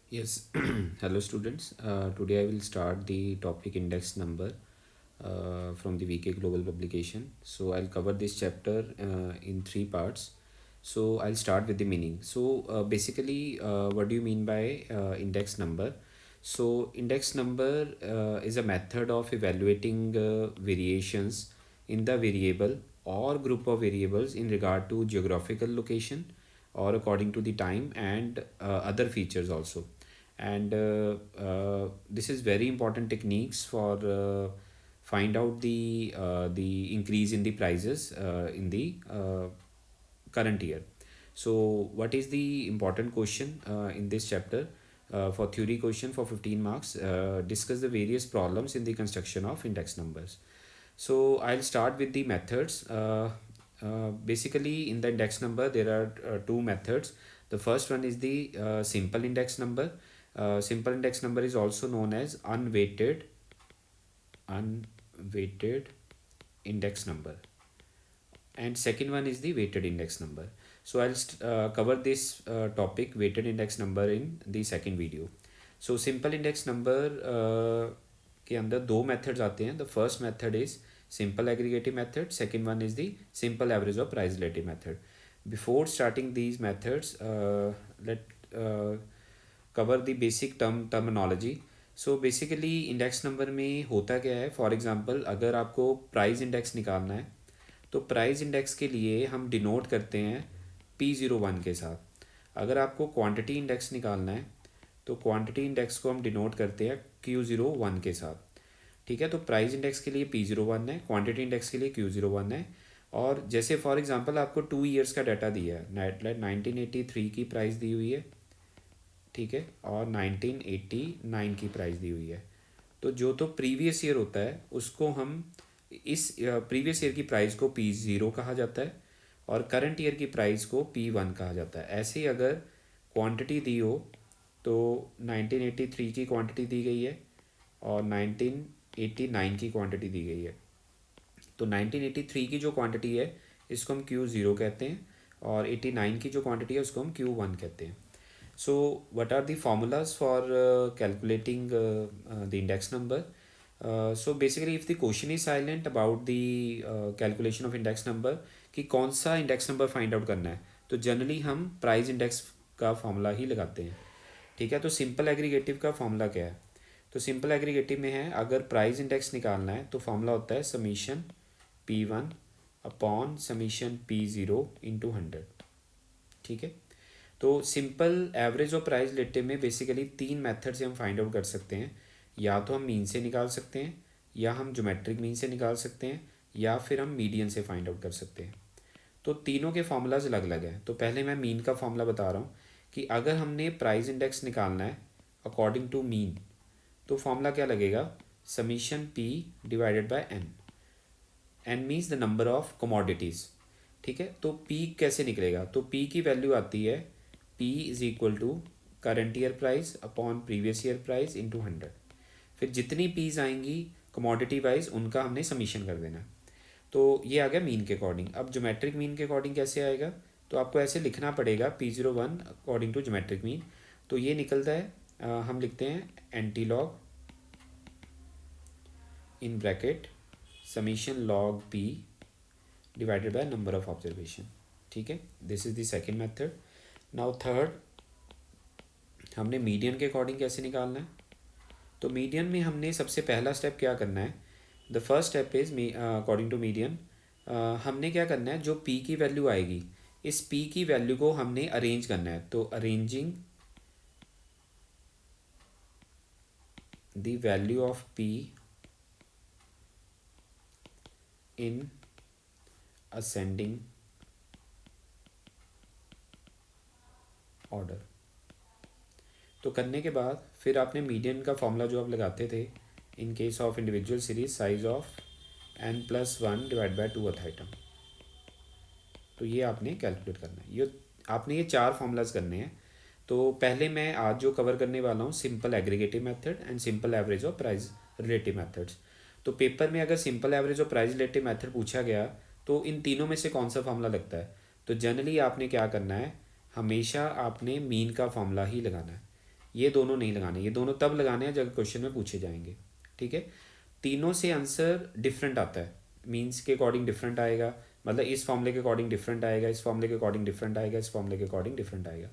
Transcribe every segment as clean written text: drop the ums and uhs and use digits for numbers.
Yes, hello students. Today I will start the topic index number from the VK Global publication. So I'll cover this chapter in three parts. So I'll start with the meaning. So basically, what do you mean by index number? So index number is a method of evaluating variations in the variable or group of variables in regard to geographical location or according to the time and other features also. And this is very important techniques for find out the increase in the prices in the current year. So what is the important question in this chapter? For theory question for 15 marks, discuss the various problems in the construction of index numbers. So I'll start with the methods. Basically, in the index number, there are two methods. The first one is the simple index number. Simple index number is also known as unweighted index number, and second one is the weighted index number. So I'll cover this topic weighted index number in the second video. So simple index number के अंदर दो methods आते हैं. The first method is simple aggregative method, second one is the simple average of price relative method. Before starting these methods, let cover the basic terminology. So basically index number में होता क्या है, for example अगर आपको price index निकालना है तो price index के लिए हम डिनोट करते हैं P01 के साथ. अगर आपको क्वांटिटी इंडेक्स निकालना है तो क्वांटिटी इंडेक्स को हम डिनोट करते हैं Q01 के साथ. ठीक है, तो प्राइस इंडेक्स के लिए P01 है, क्वांटिटी इंडेक्स के लिए Q01 है. और जैसे फॉर एग्जांपल आपको 2 ईयर्स का डाटा दिया है, 1983 की प्राइस दी हुई है, ठीक है, और 1989 की प्राइस दी हुई है. तो जो तो प्रीवियस ईयर होता है उसको हम इस प्रीवियस ईयर की प्राइस को P0 कहा जाता है और करंट ईयर की प्राइस को P1 कहा जाता है. ऐसे ही अगर क्वांटिटी दी हो तो 1983 की क्वांटिटी दी गई है और 1989 की क्वांटिटी दी गई है. तो 1983 की जो क्वांटिटी है इसको हम Q0 कहते हैं और 89 की जो क्वांटिटी है उसको हम Q1 कहते हैं. So, what are the formulas for calculating the index number? So basically, if the question is silent about the calculation of index number, कि कौन सा index number find out करना है, तो जनरली हम प्राइस इंडेक्स का फॉर्मूला ही लगाते हैं. ठीक है, तो सिंपल एग्रीगेटिव का फॉर्मूला क्या है? तो सिंपल एग्रीगेटिव में है, अगर प्राइस इंडेक्स निकालना है तो फॉर्मूला होता है summation P1 upon summation P0 into 100. ठीक है, तो सिंपल एवरेज और प्राइस रिलेटिव में बेसिकली तीन मेथड से हम फाइंड आउट कर सकते हैं. या तो हम मीन से निकाल सकते हैं, या हम ज्योमेट्रिक मीन से निकाल सकते हैं, या फिर हम मीडियन से फाइंड आउट कर सकते हैं. तो तीनों के फार्मूलाज अलग अलग हैं. तो पहले मैं मीन का फार्मूला बता रहा हूँ कि अगर हमने प्राइस इंडेक्स निकालना है अकॉर्डिंग टू मीन तो फार्मूला क्या लगेगा, summation P divided by N. N means the number of commodities. ठीक है, तो पी कैसे निकलेगा, तो पी की वैल्यू आती है P is equal to current year price upon previous year price into 100. फिर जितनी पीज आएंगी कमोडिटी वाइज उनका हमने समीशन कर देना. तो ये आ गया मीन के अकॉर्डिंग. अब ज्योमेट्रिक मीन के अकॉर्डिंग कैसे आएगा, तो आपको ऐसे लिखना पड़ेगा P01 according to geometric mean. तो ये निकलता है हम लिखते हैं anti log in bracket summation log P divided by number of observation. ठीक है, this is the second method. Now third, हमने मीडियन के अकॉर्डिंग कैसे निकालना है. तो मीडियन में हमने सबसे पहला स्टेप क्या करना है, the first step is according to median. हमने क्या करना है, जो पी की वैल्यू आएगी इस पी की वैल्यू को हमने अरेंज करना है. तो arranging the value of P in ascending order. तो करने के बाद फिर आपने मीडियन का फॉर्मूला जो आप लगाते थे in case of individual series size of n+1 divide by 2 अथ आइटम. तो ये आपने कैलकुलेट करना है. ये आपने ये चार फॉर्मूलाज करने हैं. तो पहले मैं आज जो कवर करने वाला हूँ simple aggregative method and simple average और प्राइस रिलेटिव मेथड्स. तो पेपर में अगर सिंपल एवरेज और प्राइस रिलेटिव मेथड पूछा गया तो इन तीनों में से कौन सा फॉर्मूला लगता है, तो जनरली आपने क्या करना है, हमेशा आपने मीन का फॉर्मूला ही लगाना है. ये दोनों नहीं लगाने, ये दोनों तब लगाने हैं जब क्वेश्चन में पूछे जाएंगे, ठीक है। तीनों से आंसर डिफरेंट आता है, मीन्स के अकॉर्डिंग डिफरेंट आएगा, मतलब इस फॉर्मूले के अकॉर्डिंग डिफरेंट आएगा, इस फॉर्मूले के अकॉर्डिंग डिफरेंट आएगा, इस फॉर्मूले के अकॉर्डिंग डिफरेंट आएगा।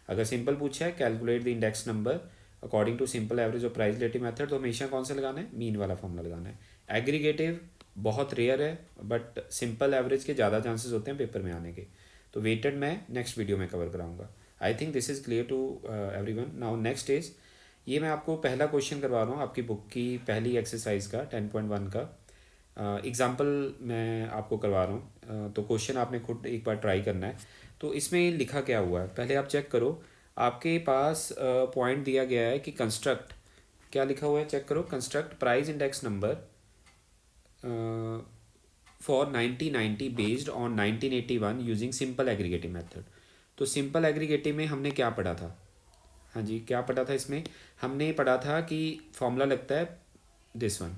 अगर सिंपल पूछा है calculate the index number according to simple average और प्राइस रिलेटिव मेथड, तो हमेशा कौन सा लगाना है, मीन वाला फॉर्मूला लगाना है। एग्रीगेटिव बहुत रेयर है, बट सिंपल एवरेज के ज़्यादा चांसेस होते हैं पेपर में आने के। तो वेटेड मैं नेक्स्ट वीडियो में कवर कराऊंगा। I think this is clear to everyone. Now next is, ये मैं आपको पहला क्वेश्चन करवा रहा हूँ आपकी बुक की पहली एक्सरसाइज का 10.1 का एग्जाम्पल मैं आपको करवा रहा हूँ। तो क्वेश्चन आपने खुद एक बार ट्राई करना है। तो इसमें लिखा क्या हुआ है पहले आप चेक करो। आपके पास पॉइंट दिया गया है कि कंस्ट्रक्ट, क्या लिखा हुआ है चेक करो, construct price index number for 1990 based on 1981 using simple aggregative method. तो सिंपल एग्रीगेटिव में हमने क्या पढ़ा था, हाँ जी क्या पढ़ा था, इसमें हमने पढ़ा था कि फॉर्मूला लगता है दिस वन,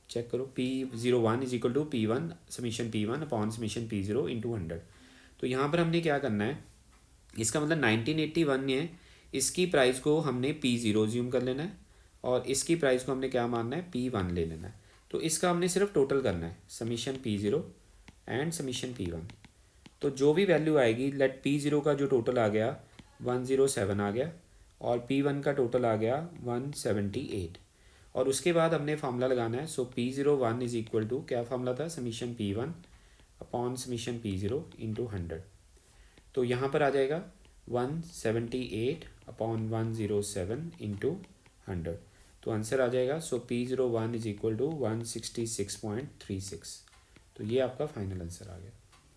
चेक करो, P01 is equal to P1 summation P1 upon summation P0 into 100। तो यहाँ पर हमने क्या करना है, इसका मतलब 1981 है, इसकी प्राइस को हमने P0 ज्यूम कर लेना है और इसकी प्राइस को हमने क्या मानना है, P1 ले लेना है। तो इसका हमने सिर्फ टोटल करना है, summation P0 and summation P1। तो जो भी वैल्यू आएगी, लेट P0 का जो टोटल आ गया 107 आ गया और P1 का टोटल आ गया 178, और उसके बाद हमने फार्मूला लगाना है। सो P01 इज इक्वल टू, क्या फार्मूला था, summation P1 upon summation P0 into 100। तो यहाँ पर आ जाएगा 178 अपॉन 107 इंटू 100, तो आंसर आ जाएगा। सो P01 इज इक्वल टू 166.36। तो ये आपका फाइनल आंसर आ गया,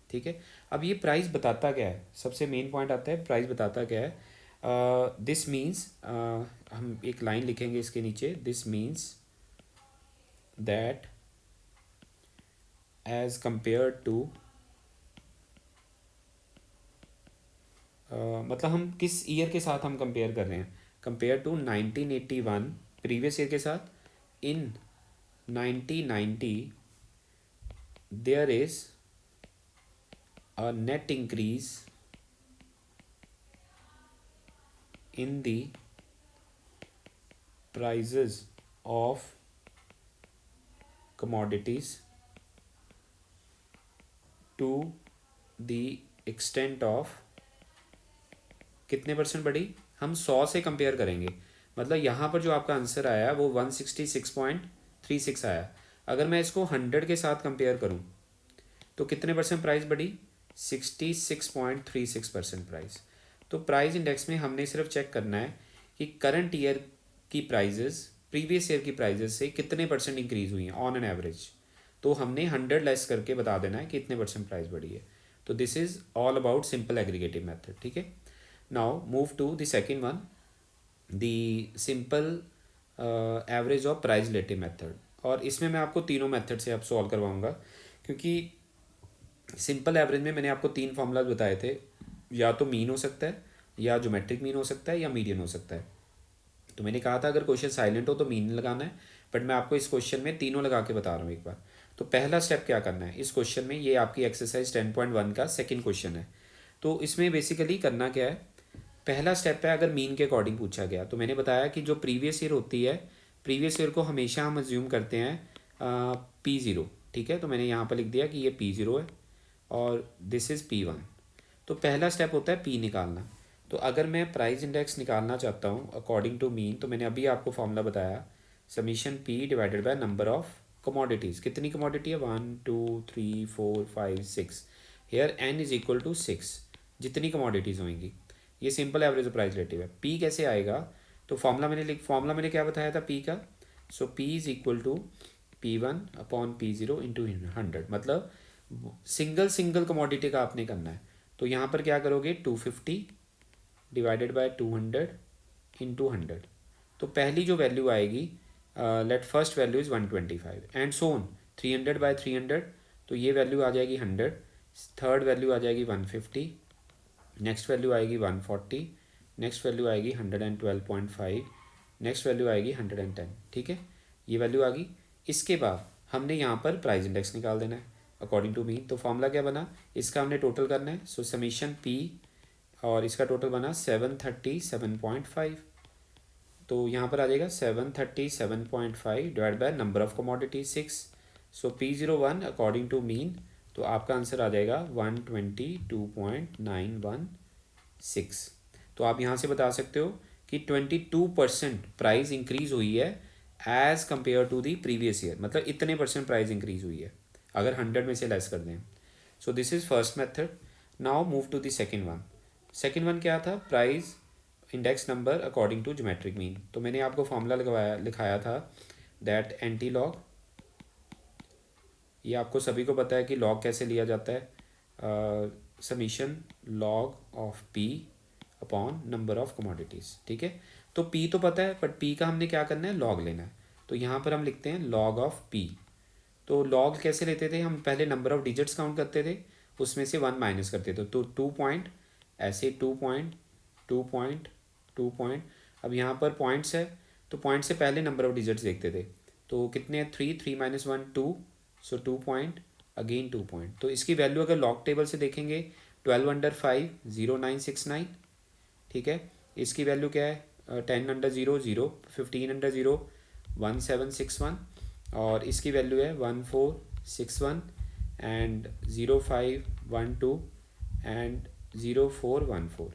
ठीक है। अब ये प्राइस बताता क्या है, सबसे मेन पॉइंट आता है प्राइस बताता क्या है। दिस मीन्स, हम एक लाइन लिखेंगे इसके नीचे, this means that as compare to, मतलब हम किस ईयर के साथ हम कंपेयर कर रहे हैं, कंपेयर टू 1981 प्रीवियस ईयर के साथ। In 1990 there is a net increase in the prices of commodities to the extent of, कितने परसेंट बढ़ी, हम 100 से कंपेयर करेंगे, मतलब यहाँ पर जो आपका आंसर आया वो 166.36 आया। अगर मैं इसको 100 के साथ कंपेयर करूँ तो कितने परसेंट प्राइस बढ़ी, 66.36% प्राइस। तो प्राइस इंडेक्स में हमने सिर्फ चेक करना है कि करंट ईयर की प्राइजेस प्रीवियस ईयर की प्राइजेस से कितने परसेंट इंक्रीज हुई हैं ऑन एन एवरेज। तो हमने 100 लेस करके बता देना है कि इतने परसेंट प्राइस बढ़ी है। तो this is all about simple aggregative method, ठीक है। Now move to the second one, the simple average of price relative method. और इसमें मैं आपको तीनों मेथड से अब सॉल्व करवाऊंगा, क्योंकि सिंपल एवरेज में मैंने आपको 3 फॉर्मूलाज बताए थे, या तो मीन हो सकता है, या ज्योमेट्रिक मीन हो सकता है, या मीडियन हो सकता है। तो मैंने कहा था अगर क्वेश्चन साइलेंट हो तो मीन लगाना है, बट मैं आपको इस क्वेश्चन में तीनों लगा के बता रहा हूँ एक बार। तो पहला स्टेप क्या करना है इस क्वेश्चन में, ये आपकी एक्सरसाइज 10.1 का सेकेंड क्वेश्चन है। तो इसमें बेसिकली करना क्या है, पहला स्टेप है अगर मीन के अकॉर्डिंग पूछा गया, तो मैंने बताया कि जो प्रीवियस ईयर होती है, प्रीवियस ईयर को हमेशा हम अज्यूम करते हैं P0, ठीक है। तो मैंने यहाँ पर लिख दिया कि ये P0 है और दिस इज़ P1। तो पहला स्टेप होता है P निकालना। तो अगर मैं प्राइस इंडेक्स निकालना चाहता हूँ अकॉर्डिंग टू मीन, तो मैंने अभी आपको फॉर्मूला बताया, summation P divided by number of commodities. कितनी कमोडिटी है, 1 2 3 4 5 6, here n is equal to 6, जितनी कमोडिटीज़ होंगी। ये सिंपल एवरेज प्राइस रिलेटिव है। P कैसे आएगा, तो फॉर्मूला मैंने क्या बताया था P का, so P is equal to P1 upon P0 into 100, मतलब सिंगल कमोडिटी का आपने करना है। तो यहाँ पर क्या करोगे, 250 डिवाइडेड बाय 200 इंटू 100। तो पहली जो वैल्यू आएगी, let first value is 125 and so on, 300 by 300, तो ये वैल्यू आ जाएगी 100, थर्ड वैल्यू आ जाएगी 150, नेक्स्ट वैल्यू आएगी 140, नेक्स्ट वैल्यू आएगी 112.5, नेक्स्ट वैल्यू आएगी 110, ठीक है। ये वैल्यू आ गई। इसके बाद हमने यहाँ पर प्राइस इंडेक्स निकाल देना है अकॉर्डिंग टू मीन। तो फॉर्मूला क्या बना, इसका हमने टोटल करना है। सो समीशन P और इसका टोटल बना 737.5। तो यहाँ पर आ जाएगा 737.5 divide by number of commodity 6. So P01 according to mean, तो आपका आंसर आ जाएगा 122.916. तो आप यहाँ से बता सकते हो कि 22% प्राइस इंक्रीज़ हुई है as compare to the previous year, मतलब इतने परसेंट प्राइस इंक्रीज़ हुई है अगर 100 में से लेस कर दें. So this is first method. Now move to the second one. Second one क्या था? Price index number according to geometric mean. तो मैंने आपको फॉर्मूला लिखाया था दैट एंटी लॉग. ये आपको सभी को पता है कि लॉग कैसे लिया जाता है. Summation log of P upon number of commodities. ठीक है, तो पी तो पता है, बट पी का हमने क्या करना है? लॉग लेना है. तो यहाँ पर हम लिखते हैं लॉग ऑफ पी. तो लॉग कैसे लेते थे? हम पहले नंबर ऑफ डिजिट्स काउंट करते थे, उसमें से 1 माइनस करते थे. तो 2 पॉइंट, ऐसे 2 पॉइंट 2 पॉइंट 2 पॉइंट. अब यहाँ पर पॉइंट्स है, तो पॉइंट से पहले नंबर ऑफ डिजिट्स देखते थे. तो कितने हैं? 3 3 माइनस 1 2. सो 2 पॉइंट अगेन 2 पॉइंट. तो इसकी वैल्यू अगर लॉग टेबल से देखेंगे 12 अंडर 5 0969. ठीक है, इसकी वैल्यू क्या है? 10 अंडर 0 0, 15 अंडर 0 1761, और इसकी वैल्यू है 1461 एंड 0512 एंड 0414.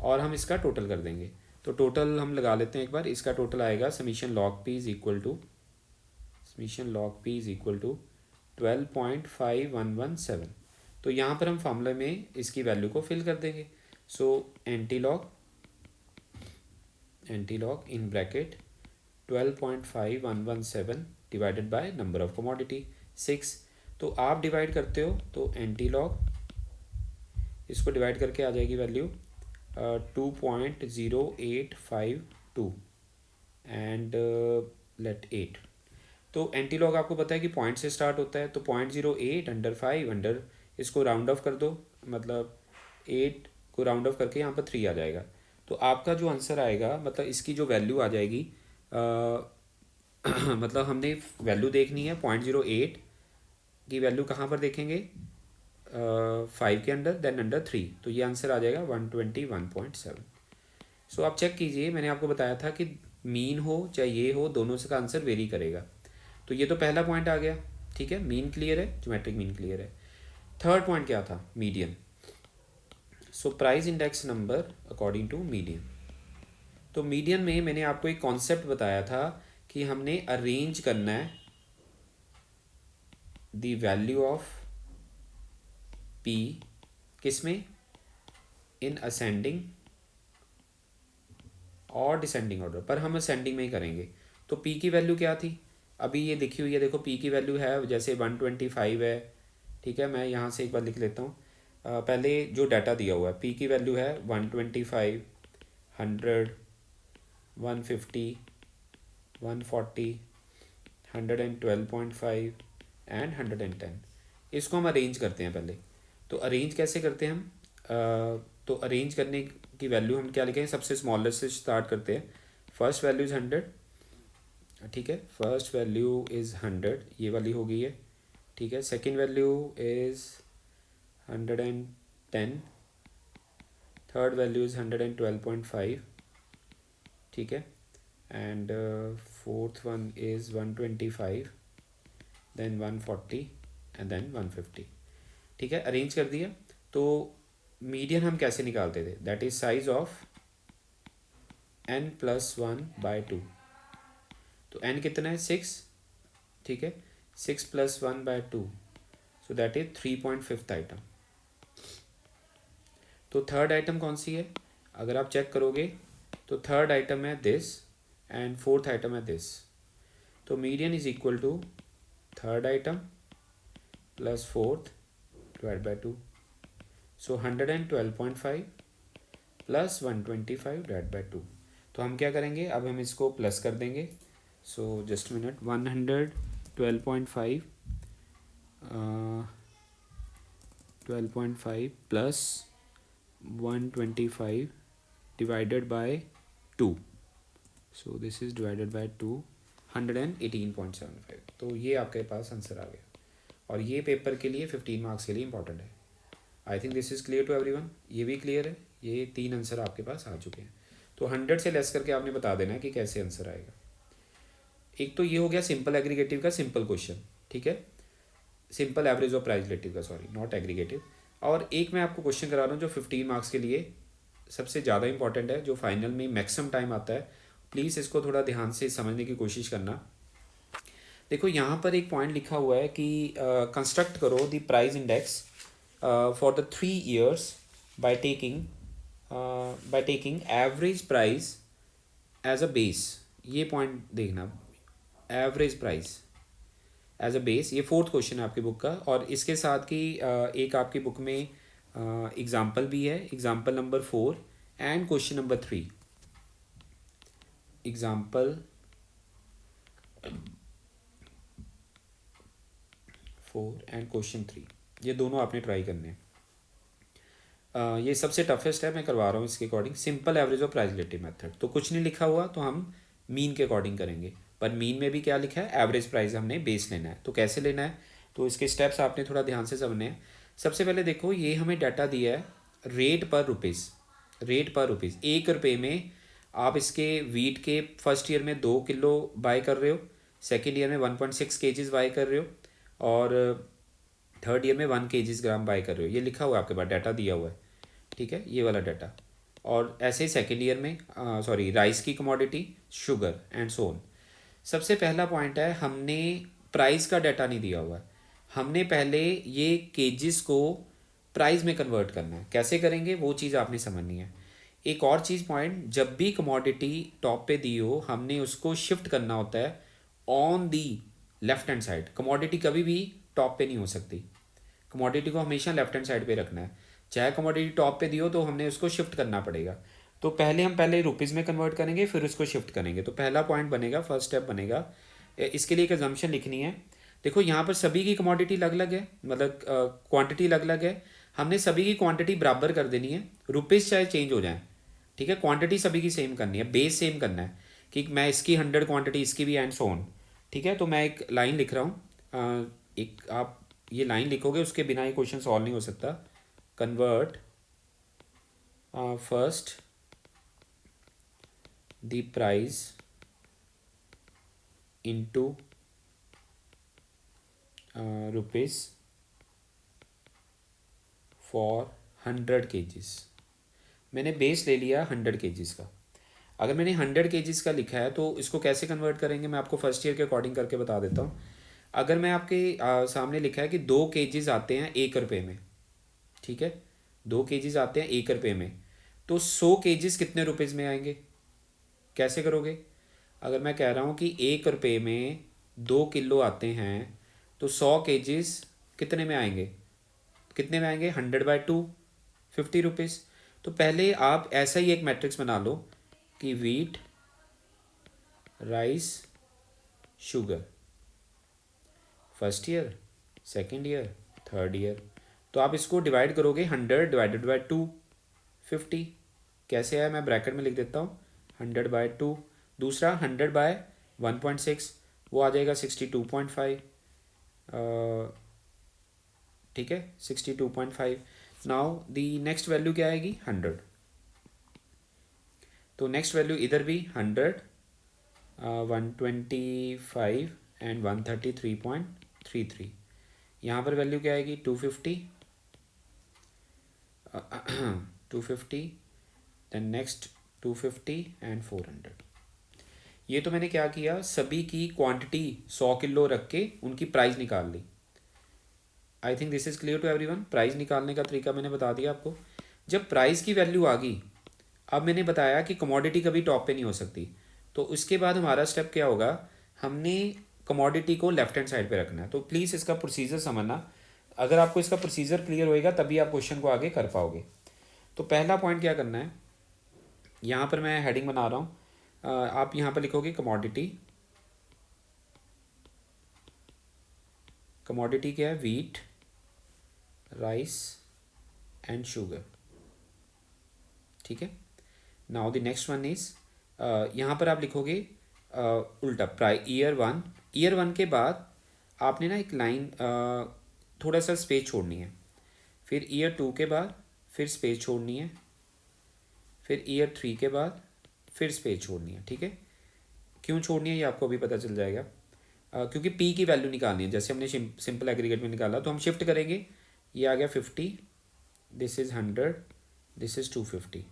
और हम इसका टोटल कर देंगे. तो टोटल हम लगा लेते हैं एक बार. इसका टोटल आएगा summation log P is equal to 12.5117. तो यहाँ पर हम फार्मूला में इसकी वैल्यू को फिल कर देंगे. So anti log in bracket 12.5117 divided by number of commodity 6. तो आप डिवाइड करते हो तो एंटी लॉग, इसको डिवाइड करके आ जाएगी वैल्यू 2.0852 एंड लेट 8. तो एंटी लॉग आपको पता है कि पॉइंट से स्टार्ट होता है. तो 0.08 अंडर 5 अंडर, इसको राउंड ऑफ कर दो, मतलब 8 को राउंड ऑफ करके यहाँ पर 3 आ जाएगा. तो आपका जो आंसर आएगा, मतलब इसकी जो वैल्यू आ जाएगी, मतलब हमने वैल्यू देखनी है 0.08 की वैल्यू कहाँ पर देखेंगे? 5 के अंडर, देन अंडर 3. तो ये आंसर आ जाएगा 121.7. सो आप चेक कीजिए, मैंने आपको बताया था कि मीन हो चाहे ये हो, दोनों से का आंसर वेरी करेगा. तो ये तो पहला पॉइंट आ गया. ठीक है, मीन क्लियर है, ज्योमेट्रिक मीन क्लियर है. थर्ड पॉइंट क्या था? Median. So price index number according to median. तो मीडियन में मैंने आपको एक कॉन्सेप्ट बताया था कि हमने अरेंज करना है द वैल्यू ऑफ पी किसमें? इन असेंडिंग और डिसेंडिंग ऑर्डर. पर हम असेंडिंग में ही करेंगे. तो पी की वैल्यू क्या थी? अभी ये लिखी हुई है, देखो पी की वैल्यू है जैसे 125 है. ठीक है, मैं यहाँ से एक बार लिख लेता हूँ. पहले जो डाटा दिया हुआ है, पी की वैल्यू है 125 100 150 140 112.5 एंड 110. इसको हम अरेंज करते हैं पहले. तो अरेंज कैसे करते हैं हम? तो अरेंज करने की वैल्यू हम क्या लिखेंगे? सबसे स्मॉलेस्ट से स्टार्ट करते हैं. First value is 100. ठीक है, फर्स्ट वैल्यू इज़ 100, ये वाली हो गई है. ठीक है, second value is 110. Third value is 112.5. ठीक है, and fourth one is 125, then 140 and then 150. ठीक है, अरेंज कर दिया. तो मीडियन हम कैसे निकालते थे? That is size of n+1/2. तो n कितना है? 6. ठीक है, 6+1/2, सो दैट इज 3.5 आइटम. तो थर्ड आइटम कौन सी है? अगर आप चेक करोगे तो थर्ड आइटम है दिस एंड फोर्थ आइटम है दिस. तो median is equal to third item plus fourth divide by 2. So 112.5 plus 125 divide by 2. तो हम क्या करेंगे? अब हम इसको प्लस कर देंगे. So just minute. 112.5 12.5 plus 125 divided by 2. So this is divided by 2, 118.75. तो ये आपके पास आंसर आ गया. और ये पेपर के लिए 15 मार्क्स के लिए इंपॉर्टेंट है. I think this is clear to everyone. ये भी क्लियर है. ये 3 आंसर आपके पास आ चुके हैं. तो 100 से लेस करके आपने बता देना है कि कैसे आंसर आएगा। एक तो ये हो गया सिंपल एग्रीगेटिव का सिंपल क्वेश्चन, ठीक है, simple average of price relative का, सॉरी नॉट एग्रीगेटिव। और एक मैं आपको क्वेश्चन करा रहा हूँ जो 15 मार्क्स के लिए सबसे ज़्यादा इंपॉर्टेंट है, जो फाइनल में मैक्सिमम टाइम आता है। प्लीज़ इसको थोड़ा ध्यान से समझने की कोशिश करना। देखो यहाँ पर एक पॉइंट लिखा हुआ है कि कंस्ट्रक्ट करो the price index for the 3 years by taking average price as a base. ये पॉइंट देखना, average price as a base. ये फोर्थ क्वेश्चन है आपकी बुक का, और इसके साथ की एक आपकी बुक में एग्जाम्पल भी है, example number 4 and question number 3। Example 4 and question 3, ये दोनों आपने ट्राई करने हैं। ये सबसे टफेस्ट है, मैं करवा रहा हूँ इसके अकॉर्डिंग। सिंपल एवरेज और प्राइस रिलेटिव मेथड, तो कुछ नहीं लिखा हुआ तो हम मीन के अकॉर्डिंग करेंगे, पर मीन में भी क्या लिखा है, एवरेज प्राइस हमने बेस लेना है। तो कैसे लेना है, तो इसके स्टेप्स आपने थोड़ा ध्यान से समझने हैं। सबसे पहले देखो, ये हमें डाटा दिया है रेट पर रुपीज़, रेट पर रुपीज़। 1 रुपये में आप इसके वीट के फर्स्ट ईयर में 2 किलो बाय कर रहे हो, सेकेंड ईयर में 1.6 केजीज बाय कर रहे हो, और थर्ड ईयर में 1 kg बाय कर रहे हो। ये लिखा हुआ है आपके पास, डाटा दिया हुआ है, ठीक है, ये वाला डाटा। और ऐसे ही सेकेंड ईयर में सॉरी राइस की commodity, sugar and so on. सबसे पहला पॉइंट है, हमने प्राइस का डाटा नहीं दिया हुआ है, हमने पहले ये केजिस को प्राइस में कन्वर्ट करना है। कैसे करेंगे वो चीज़ आपने समझनी है। एक और चीज़ पॉइंट, जब भी कमोडिटी टॉप पे दी हो, हमने उसको शिफ्ट करना होता है on the left hand side. Commodity कभी भी टॉप पे नहीं हो सकती, कमोडिटी को हमेशा लेफ्ट हैंड साइड पे रखना है। चाहे कमोडिटी टॉप पे दी हो तो हमने उसको शिफ्ट करना पड़ेगा। तो पहले रुपीज़ में कन्वर्ट करेंगे, फिर उसको शिफ्ट करेंगे। तो पहला पॉइंट बनेगा, फर्स्ट स्टेप बनेगा, इसके लिए एक एजम्पशन लिखनी है। देखो यहाँ पर सभी की कमोडिटी अलग अलग है, मतलब क्वांटिटी अलग अलग है। हमने सभी की क्वांटिटी बराबर कर देनी है, रुपीज़ चाहे चेंज हो जाए, ठीक है, क्वांटिटी सभी की सेम करनी है, बेस सेम करना है कि मैं इसकी 100 क्वांटिटी, इसकी भी, एंड सो ऑन। ठीक है, तो मैं एक लाइन लिख रहा हूँ, एक आप ये लाइन लिखोगे, उसके बिना ये क्वेश्चन सॉल्व नहीं हो सकता। Convert first the price into rupees for 100 KGs. मैंने बेस ले लिया 100 केजीज का। अगर मैंने 100 केजीज का लिखा है तो इसको कैसे कन्वर्ट करेंगे, मैं आपको फर्स्ट ईयर के अकॉर्डिंग करके बता देता हूँ। अगर मैं आपके सामने लिखा है कि 2 केजीज आते हैं 1 रुपये में, ठीक है, 2 केजीज आते हैं 1 रुपये में, तो 100 केजीज कितने रुपीज़ में आएंगे, कैसे करोगे। अगर मैं कह रहा हूँ कि 1 रुपये में 2 किलो आते हैं, तो 100 केजीज कितने में आएंगे, कितने में आएंगे, 100/2, 50 रुपीज़। तो पहले आप ऐसा ही एक मैट्रिक्स बना लो कि wheat, rice, sugar, first year, second year, third year. तो आप इसको डिवाइड करोगे, 100 डिवाइडेड बाई 2, 50। कैसे है, मैं ब्रैकेट में लिख देता हूँ, 100/2। दूसरा 100/1.6, वो आ जाएगा 62.5, ठीक है, 62.5। नाउ दी नेक्स्ट वैल्यू क्या आएगी, 100। तो नेक्स्ट वैल्यू इधर भी 100, 125 एंड 133.33। यहाँ पर वैल्यू क्या आएगी, 250, 250, देन नेक्स्ट 250 एंड 400। ये तो मैंने क्या किया, सभी की क्वांटिटी 100 किलो रख के उनकी प्राइस निकाल ली। I think this is clear to everyone. Price निकालने का तरीका मैंने बता दिया आपको। जब प्राइस की वैल्यू आ गई, अब मैंने बताया कि कमोडिटी कभी टॉप पे नहीं हो सकती, तो उसके बाद हमारा स्टेप क्या होगा, हमने कमोडिटी को लेफ्ट हैंड साइड पे रखना है। तो प्लीज़ इसका प्रोसीजर समझना, अगर आपको इसका प्रोसीजर क्लियर होएगा तभी आप क्वेश्चन को आगे कर पाओगे। तो पहला पॉइंट क्या करना है, यहाँ पर मैं हेडिंग बना रहा हूँ, आप यहाँ पर लिखोगे कमोडिटी। कमोडिटी क्या है, वीट, राइस एंड शुगर, ठीक है। Now the next one is, यहाँ पर आप लिखोगे उल्टा प्राइस ईयर वन के बाद आपने ना एक लाइन थोड़ा सा स्पेस छोड़नी है, फिर ईयर 2 के बाद फिर स्पेस छोड़नी है, फिर ईयर 3 के बाद फिर स्पेस छोड़नी है, ठीक है। क्यों छोड़नी है ये आपको अभी पता चल जाएगा। क्योंकि पी की वैल्यू निकालनी है, जैसे हमने सिंपल एग्रीगेट में निकाला तो हम शिफ्ट करेंगे। ये आ गया 50, this is 100, this is 250।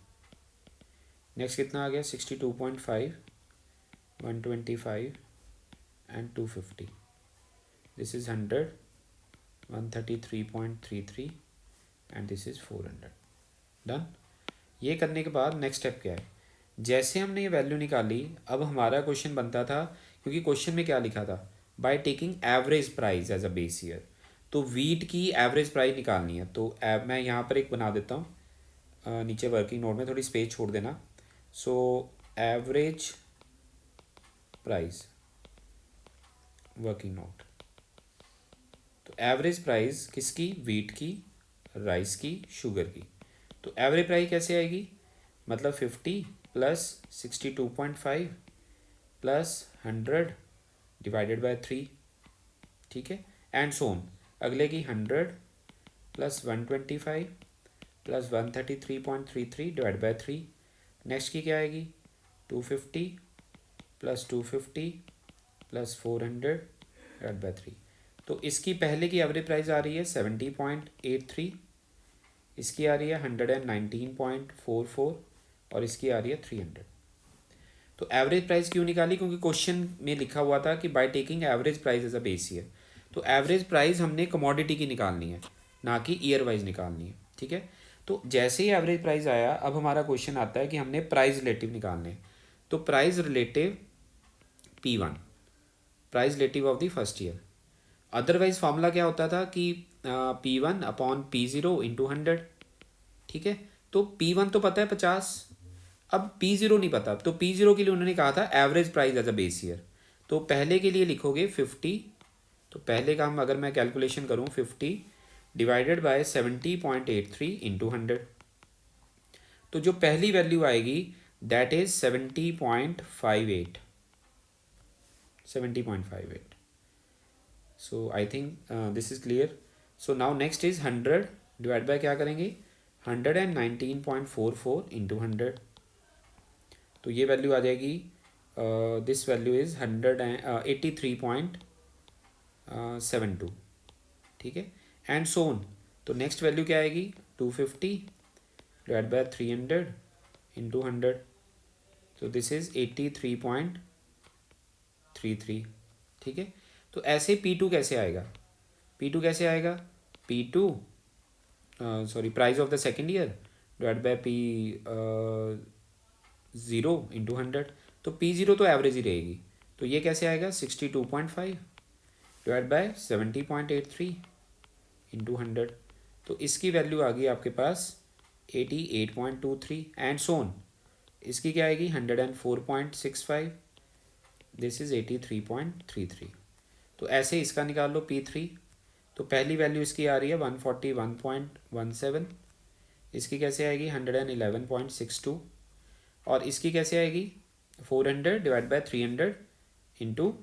Next कितना आ गया 62.5, 125 and 250। This is 100, 133.33 and this is 400। Done. ये करने के बाद नेक्स्ट स्टेप क्या है, जैसे हमने ये वैल्यू निकाली, अब हमारा क्वेश्चन बनता था, क्योंकि क्वेश्चन में क्या लिखा था, by taking average price as a base year. तो वीट की एवरेज प्राइस निकालनी है। तो मैं यहाँ पर एक बना देता हूँ, नीचे वर्किंग नोट में थोड़ी स्पेस छोड़ देना। So average price, working note. तो एवरेज प्राइस किसकी, वीट की, राइस की, शुगर की। तो एवरेज प्राइस कैसे आएगी, मतलब 50 प्लस 62.5 प्लस 100 डिवाइडेड बाय 3, ठीक है। एंड सोन, अगले की 100 plus 125 plus 133.33 divide by 3। Next की क्या आएगी 250 प्लस 250 प्लस 400 डिवाइड बाय 3। तो इसकी पहले की एवरेज प्राइस आ रही है 70.83, इसकी आ रही है 119.44 और इसकी आ रही है 300। तो एवरेज प्राइस क्यों निकाली, क्योंकि क्वेश्चन में लिखा हुआ था कि by taking average price as a base year. तो एवरेज प्राइस हमने कमोडिटी की निकालनी है, ना कि ईयर वाइज निकालनी है, ठीक है। तो जैसे ही एवरेज प्राइस आया, अब हमारा क्वेश्चन आता है कि हमने प्राइस रिलेटिव निकालने हैं। तो price relative P1, price relative of the first year. Otherwise formula क्या होता था कि P1 अपॉन P0 इंटू 100, ठीक है। तो P1 तो पता है 50, अब P0 नहीं पता, तो P0 के लिए उन्होंने कहा था average price as a base year. तो पहले के लिए लिखोगे 50, तो पहले का हम अगर मैं कैलकुलेशन करूँ 50 डिवाइडेड बाय 70.83 इंटू 100। तो जो पहली वैल्यू आएगी that is 70.58, 70.58। So I think this is clear. So now next is 100 divide by क्या करेंगे 119.44 इंटू 100। तो ये वैल्यू आ जाएगी, दिस वैल्यू इज 183.72, ठीक है। एंड सोन, तो नेक्स्ट वैल्यू क्या आएगी 250 डिवाइड बाय 300 इंटू 100। तो दिस इज 83.33, ठीक है। तो ऐसे P2 कैसे आएगा, P2 कैसे आएगा, P2 sorry price of the second year divide by P0 into 100। तो P0 तो एवरेज ही रहेगी, तो ये कैसे आएगा 62.5 डिवाइड बाय 70.83 इंटू 100। तो इसकी वैल्यू आ गई आपके पास 88.23 एंड सोन। इसकी क्या आएगी 104.65, दिस इज 83.33। तो ऐसे इसका निकाल लो P3। तो पहली वैल्यू इसकी आ रही है 141.17, इसकी कैसे आएगी 111.62 और इसकी कैसे आएगी 400 डिवाइड बाय 300 इंटू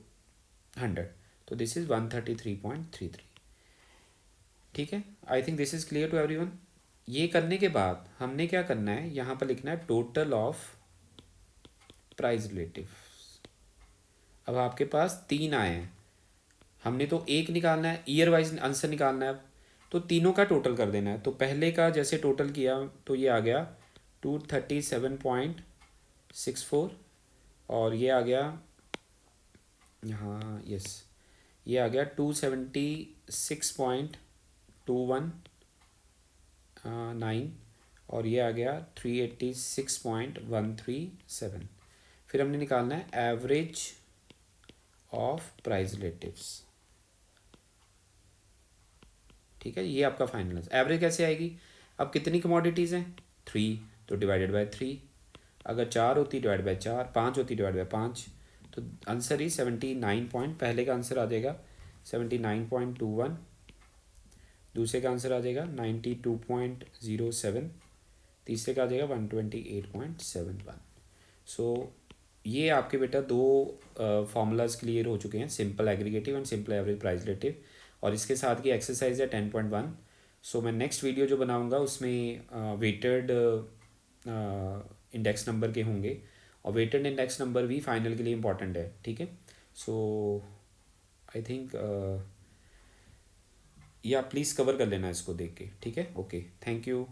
100। तो दिस इज 133.33, ठीक है। I think this is clear to everyone. ये करने के बाद हमने क्या करना है, यहाँ पर लिखना है टोटल ऑफ प्राइस रिलेटिव। अब आपके पास 3 आए हैं, हमने तो एक निकालना है, ईयर वाइज आंसर निकालना है। तो तीनों का टोटल कर देना है। तो पहले का जैसे टोटल किया तो ये आ गया 237.64 और ये आ गया यहाँ, यस, ये आ गया 276.219 और ये आ गया 386.137। फिर हमने निकालना है एवरेज ऑफ प्राइस रिलेटिव्स, ठीक है। ये आपका फाइनल एवरेज कैसे आएगी, अब कितनी कमोडिटीज़ हैं 3, तो डिवाइडेड बाय 3। अगर 4 होती डिवाइड बाय 4, 5 होती डिवाइड बाय 5। तो आंसर ही 79 पॉइंट, पहले का आंसर आ जाएगा 79.21, दूसरे का आंसर आ जाएगा 92.07, तीसरे का आ जाएगा 128.71। सो ये आपके बेटा दो फार्मूलाज क्लियर हो चुके हैं, simple aggregative and simple average price relative. और इसके साथ की एक्सरसाइज है 10.1। सो मैं नेक्स्ट वीडियो जो बनाऊंगा उसमें वेटेड इंडेक्स नंबर के होंगे और वेटेड इंडेक्स नंबर भी फाइनल के लिए इंपॉर्टेंट है, ठीक है। सो आई थिंक या प्लीज़ कवर कर लेना इसको देख के, ठीक है। Okay, thank you.